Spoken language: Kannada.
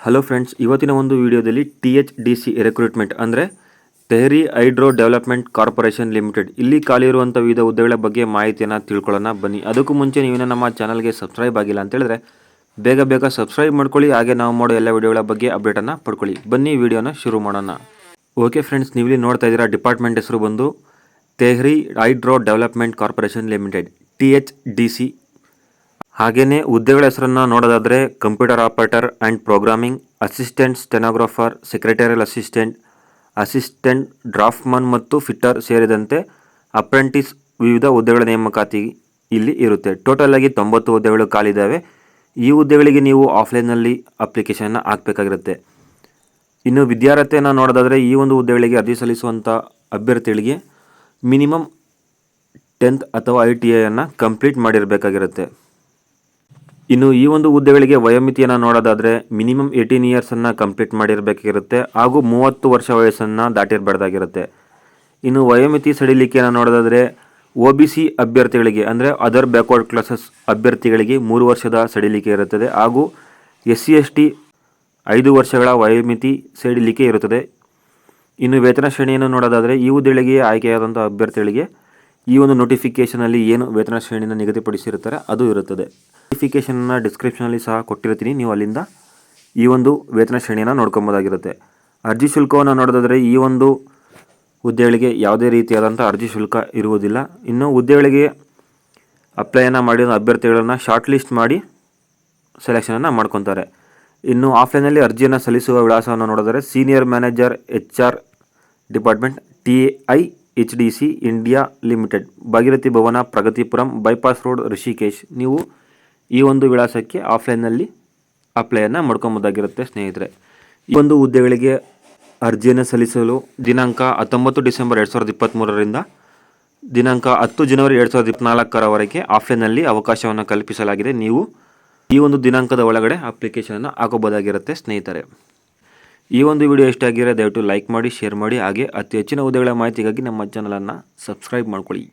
ಹಲೋ ಫ್ರೆಂಡ್ಸ್, ಇವತ್ತಿನ ಒಂದು ವಿಡಿಯೋದಲ್ಲಿ THDC ರಿಕ್ರೂಟ್ಮೆಂಟ್ ಅಂದರೆ Tehri hydro development corporation limited ಇಲ್ಲಿ ಖಾಲಿ ಇರುವಂಥ ವಿವಿಧ ಹುದ್ದೆಗಳ ಬಗ್ಗೆ ಮಾಹಿತಿಯನ್ನು ತಿಳ್ಕೊಳ್ಳೋಣ ಬನ್ನಿ. ಅದಕ್ಕೂ ಮುಂಚೆ ನೀವೇನೋ ನಮ್ಮ ಚಾನಲ್ಗೆ ಸಬ್ಸ್ಕ್ರೈಬ್ ಆಗಿಲ್ಲ ಅಂತ ಹೇಳಿದ್ರೆ ಬೇಗ ಸಬ್ಸ್ಕ್ರೈಬ್ ಮಾಡ್ಕೊಳ್ಳಿ. ಹಾಗೆ ನಾವು ಮಾಡೋ ಎಲ್ಲ ವಿಡಿಯೋಗಳ ಬಗ್ಗೆ ಅಪ್ಡೇಟನ್ನು ಪಡ್ಕೊಳ್ಳಿ. ಬನ್ನಿ ವಿಡಿಯೋನ ಶುರು ಮಾಡೋಣ. ಓಕೆ ಫ್ರೆಂಡ್ಸ್, ನೀವಿಲ್ಲಿ ನೋಡ್ತಾ ಇದ್ದೀರಾ ಡಿಪಾರ್ಟ್ಮೆಂಟ್ ಹೆಸರು ಬಂದು Tehri hydro development corporation limited THDC. ಹಾಗೆಯೇ ಹುದ್ದೆಗಳ ಹೆಸರನ್ನು ನೋಡೋದಾದರೆ computer operator and programming, assistant stenographer, secretarial assistant, assistant draftsman ಮತ್ತು ಫಿಟ್ಟರ್ ಸೇರಿದಂತೆ ಅಪ್ರೆಂಟಿಸ್ ವಿವಿಧ ಹುದ್ದೆಗಳ ನೇಮಕಾತಿ ಇಲ್ಲಿ ಇರುತ್ತೆ. ಟೋಟಲ್ ಆಗಿ 90 ಹುದ್ದೆಗಳು ಖಾಲಿದ್ದಾವೆ. ಈ ಹುದ್ದೆಗಳಿಗೆ ನೀವು ಆಫ್ಲೈನಲ್ಲಿ ಅಪ್ಲಿಕೇಶನ್ನ ಹಾಕಬೇಕಾಗಿರುತ್ತೆ. ಇನ್ನು ವಿದ್ಯಾರ್ಹತೆಯನ್ನು ನೋಡೋದಾದರೆ ಈ ಒಂದು ಹುದ್ದೆಗಳಿಗೆ ಅರ್ಜಿ ಸಲ್ಲಿಸುವಂಥ ಅಭ್ಯರ್ಥಿಗಳಿಗೆ ಮಿನಿಮಮ್ 10th ಅಥವಾ ITIಯನ್ನು ಕಂಪ್ಲೀಟ್ ಮಾಡಿರಬೇಕಾಗಿರುತ್ತೆ. ಇನ್ನು ಈ ಒಂದು ಹುದ್ದೆಗಳಿಗೆ ವಯೋಮಿತಿಯನ್ನು ನೋಡೋದಾದರೆ ಮಿನಿಮಮ್ 18 ಇಯರ್ಸನ್ನು ಕಂಪ್ಲೀಟ್ ಮಾಡಿರಬೇಕಾಗಿರುತ್ತೆ ಹಾಗೂ 30 ವರ್ಷ ವಯಸ್ಸನ್ನು ದಾಟಿರಬಾರ್ದಾಗಿರುತ್ತೆ. ಇನ್ನು ವಯೋಮಿತಿ ಸಡಿಲಿಕೆಯನ್ನು ನೋಡೋದಾದರೆ OBC ಅಭ್ಯರ್ಥಿಗಳಿಗೆ ಅಂದರೆ ಅದರ್ ಬ್ಯಾಕ್ವರ್ಡ್ ಕ್ಲಾಸಸ್ ಅಭ್ಯರ್ಥಿಗಳಿಗೆ 3 ವರ್ಷದ ಸಡಿಲಿಕೆ ಇರುತ್ತದೆ ಹಾಗೂ SC/ST 5 ವರ್ಷಗಳ ವಯೋಮಿತಿ ಸಡಿಲಿಕೆ ಇರುತ್ತದೆ. ಇನ್ನು ವೇತನ ಶ್ರೇಣಿಯನ್ನು ನೋಡೋದಾದರೆ ಈ ಹುದ್ದೆಗಳಿಗೆ ಆಯ್ಕೆಯಾದಂಥ ಅಭ್ಯರ್ಥಿಗಳಿಗೆ ಈ ಒಂದು ನೋಟಿಫಿಕೇಷನಲ್ಲಿ ಏನು ವೇತನ ಶ್ರೇಣಿಯನ್ನು ನಿಗದಿಪಡಿಸಿರ್ತಾರೆ ಅದು ಇರುತ್ತದೆ. ನೋಟಿಫಿಕೇಷನ್ನ ಡಿಸ್ಕ್ರಿಪ್ಷನಲ್ಲಿ ಸಹ ಕೊಟ್ಟಿರ್ತೀನಿ, ನೀವು ಅಲ್ಲಿಂದ ಈ ಒಂದು ವೇತನ ಶ್ರೇಣಿಯನ್ನು ನೋಡ್ಕೊಬೋದಾಗಿರುತ್ತೆ. ಅರ್ಜಿ ಶುಲ್ಕವನ್ನು ನೋಡೋದಾದರೆ ಈ ಒಂದು ಹುದ್ದೆಗಳಿಗೆ ಯಾವುದೇ ರೀತಿಯಾದಂಥ ಅರ್ಜಿ ಶುಲ್ಕ ಇರುವುದಿಲ್ಲ. ಇನ್ನು ಹುದ್ದೆಗಳಿಗೆ ಅಪ್ಲೈಯನ್ನು ಮಾಡಿದ ಅಭ್ಯರ್ಥಿಗಳನ್ನು ಶಾರ್ಟ್ ಲಿಸ್ಟ್ ಮಾಡಿ ಸೆಲೆಕ್ಷನನ್ನು ಮಾಡ್ಕೊತಾರೆ. ಇನ್ನು ಆಫ್ಲೈನಲ್ಲಿ ಅರ್ಜಿಯನ್ನು ಸಲ್ಲಿಸುವ ವಿಳಾಸವನ್ನು ನೋಡಿದರೆ senior manager HR department THDC India limited, Bhagirathi ಭವನ, ಪ್ರಗತಿಪುರಂ, ಬೈಪಾಸ್ ರೋಡ್, ಋಷಿಕೇಶ್. ನೀವು ಈ ಒಂದು ವಿಳಾಸಕ್ಕೆ ಆಫ್ಲೈನಲ್ಲಿ ಅಪ್ಲೈಯನ್ನು ಮಾಡ್ಕೊಬೋದಾಗಿರುತ್ತೆ ಸ್ನೇಹಿತರೆ. ಈ ಒಂದು ಹುದ್ದೆಗಳಿಗೆ ಅರ್ಜಿಯನ್ನು ಸಲ್ಲಿಸಲು ದಿನಾಂಕ 19 ಡಿಸೆಂಬರ್ 2023ರಿಂದ ದಿನಾಂಕ 10 ಜನವರಿ 2024ರವರೆಗೆ ಆಫ್ಲೈನಲ್ಲಿ ಅವಕಾಶವನ್ನು ಕಲ್ಪಿಸಲಾಗಿದೆ. ನೀವು ಈ ಒಂದು ದಿನಾಂಕದ ಒಳಗಡೆ ಅಪ್ಲಿಕೇಶನನ್ನು ಹಾಕೋಬೋದಾಗಿರುತ್ತೆ ಸ್ನೇಹಿತರೆ. ಈ ಒಂದು ವಿಡಿಯೋ ಇಷ್ಟ ಆಗಿರೋ ದಯವಿಟ್ಟು ಲೈಕ್ ಮಾಡಿ, ಶೇರ್ ಮಾಡಿ, ಹಾಗೆ ಅತಿ ಹೆಚ್ಚಿನ ಹುದ್ದೆಗಳ ಮಾಹಿತಿಗಾಗಿ ನಮ್ಮ ಚಾನಲನ್ನು ಸಬ್ಸ್ಕ್ರೈಬ್ ಮಾಡ್ಕೊಳ್ಳಿ.